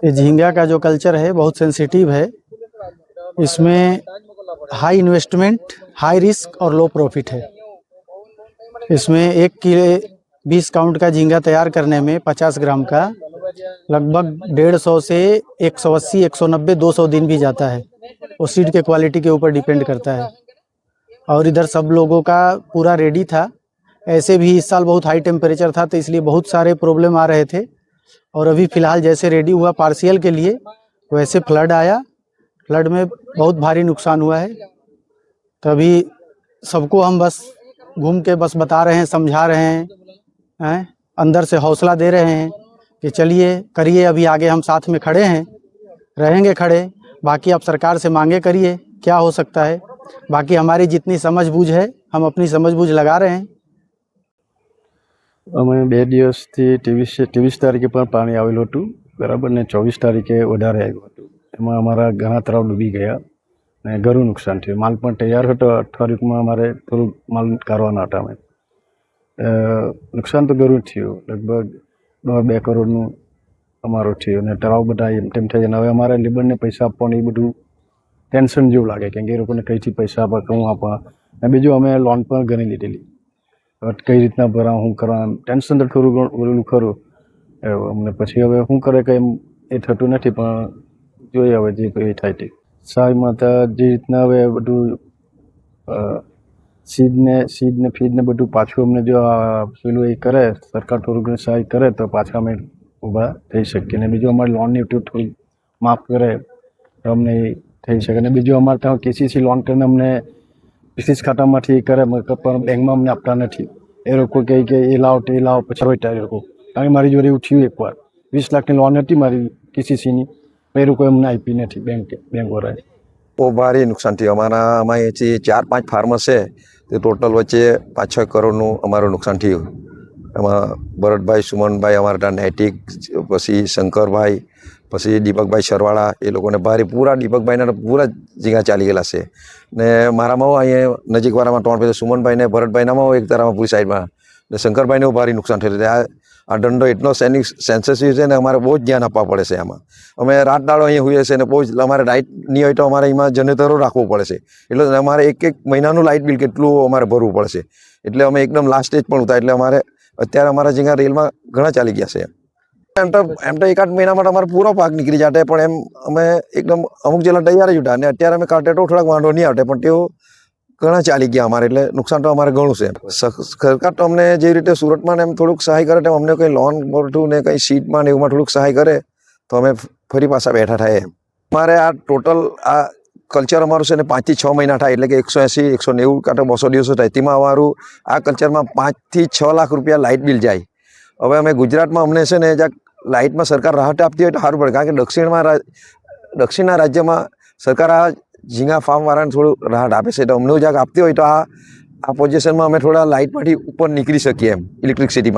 ये झींगा का जो कल्चर है बहुत सेंसिटिव है। इसमें हाई इन्वेस्टमेंट, हाई रिस्क और लो प्रॉफिट है। इसमें 1 किलो 20 काउंट का झींगा तैयार करने में 50 ग्राम का लगभग 150 से 180, 190, 200 दिन भी जाता है। वो सीड के क्वालिटी के ऊपर डिपेंड करता है। और इधर सब लोगों का पूरा रेडी था। ऐसे भी इस साल बहुत हाई टेम्परेचर था तो इसलिए बहुत सारे प्रॉब्लम आ रहे थे। और अभी फ़िलहाल जैसे रेडी हुआ पार्शियल के लिए, वैसे फ्लड आया। फ्लड में बहुत भारी नुकसान हुआ है। तभी सबको हम बस घूम के बस बता रहे हैं, समझा रहे हैं, अंदर से हौसला दे रहे हैं कि चलिए करिए, अभी आगे हम साथ में खड़े हैं, रहेंगे खड़े। बाकी आप सरकार से मांगे करिए, क्या हो सकता है। बाकी हमारी जितनी समझ बूझ है हम अपनी समझ बूझ लगा रहे हैं। અમે 2 દિવસથી 23 તારીખે પણ પાણી આવેલું હતું બરાબર ને 24 તારીખે વધારે આવ્યું હતું। એમાં અમારા ઘણા તળાવ ડૂબી ગયા ને ઘણું નુકસાન થયું। માલ પણ તૈયાર હતો, અઠવાડિયુંમાં અમારે થોડુંક માલ કાઢવાના હતા અમે। નુકસાન તો ઘણું થયું, લગભગ 2 કરોડનું અમારું થયું ને તળાવ બધા એમ તેમ થઈ જાય। હવે અમારે લેબરને પૈસા આપવાનું એ બધું ટેન્શન જેવું લાગે કેમ કે એ લોકોને કઈથી પૈસા આપવા, કહું આપવા ને બીજું અમે લોન પણ ઘણી લીધેલી। કઈ રીતના ભરા, શું કરવા, ટેન્શન તો થોડું ઘણું ખરું અમને। પછી હવે શું કરે કે એમ એ થતું નથી, પણ જોઈએ હવે જે એ થાય તે। સહાયમાં તો જે રીતના હવે બધું સીડ ને ફીડ ને બધું પાછું અમને જો પેલું એ કરે, સરકાર થોડું ઘણું સહાય કરે તો પાછા અમે ઊભા થઈ શકીએ। ને બીજું અમારી લોનની થોડી માફ કરે તો અમને થઈ શકે। અને બીજું અમારે ત્યાં કેસીસી લોન કરીને અમને વિશેષ ખાતામાંથી કરે પણ બેંકમાં અમને આપતા નથી। એ લોકો કહે કે એ લાવો તે લાવો, પછી રોઈતા એ લોકો। કારણ કે મારી જોડે એવું થયું એકવાર, 20 લાખની લોન હતી મારી કેસીસીની, એ લોકોએ અમને આપી નથી બેંકવાળાએ। બહુ ભારે નુકસાન થયું અમારા। અમારે અહીંથી 4-5 ફાર્મર છે તે ટોટલ વચ્ચે 5-6 કરોડનું અમારું નુકસાન થયું। એમાં ભરતભાઈ, સુમનભાઈ, અમારા ત્યાં નૈતિક, પછી શંકરભાઈ, પછી દીપકભાઈ સરવાળા, એ લોકોને ભારે પૂરા દીપકભાઈના પૂરા ઝીંગા ચાલી ગયેલા છે। ને મારામાં અહીંયા નજીકવાળામાં 3 પેલા સુમનભાઈ ને ભરતભાઈનામાં એક તરફમાં પૂરી સાઈડમાં ને શંકરભાઈને ભારે નુકસાન થયેલું છે। આ દંડો એટલો સેન્સિટિવ છે ને અમારે બહુ જ ધ્યાન આપવા પડે છે આમાં। અમે રાત દાડો અહીંયા હોઈએ છીએ ને બહુ જ અમારે લાઇટ નહીં હોય તો અમારે એમાં જનરેટરો રાખવું પડે છે। એટલે અમારે એક મહિનાનું લાઇટ બિલ કેટલું અમારે ભરવું પડે છે। એટલે અમે એકદમ લાસ્ટ સ્ટેજ પણ ઉતાર, એટલે અમારે અત્યારે અમારા ઝીંગા રેલમાં ઘણા ચાલી ગયા છે। એમ તો 1-8 મહિના માટે અમારો પૂરો પાક નીકળી જાતે, પણ એમ અમે એકદમ અમુક જેટલા તૈયાર જ હતા ને અત્યારે અમે કાઢે તો થોડાક વાંધો નહીં આવતે, પણ તેઓ ઘણા ચાલી ગયા અમારે। એટલે નુકસાન તો અમારે ઘણું છે। સરકાર તો અમને જે રીતે સુરતમાં એમ થોડુંક સહાય કરે તેમ અમને કંઈ લોન મોટું ને કંઈ સીટમાં ને એમાં થોડુંક સહાય કરે તો અમે ફરી પાછા બેઠા થાય એમ। અમારે આ ટોટલ આ કલ્ચર અમારું છે ને 5 થી 6 મહિના થાય, એટલે કે 180, 190 કાં તો 200 દિવસો થાય। તેમાં અમારું આ કલ્ચરમાં 5 થી 6 લાખ રૂપિયા લાઇટ બિલ જાય। હવે અમે ગુજરાતમાં અમને છે ને જ્યાં લાઇટમાં સરકાર રાહત આપતી હોય તો સારું પડે, કારણ કે દક્ષિણના રાજ્યમાં સરકાર આ ઝીંગા ફાર્મવાળાને થોડું રાહત આપે છે, તો અમને જ્યાં આપતી હોય તો આ પોઝિશનમાં અમે થોડા લાઇટમાંથી ઉપર નીકળી શકીએ એમ, ઇલેક્ટ્રિસિટીમાં।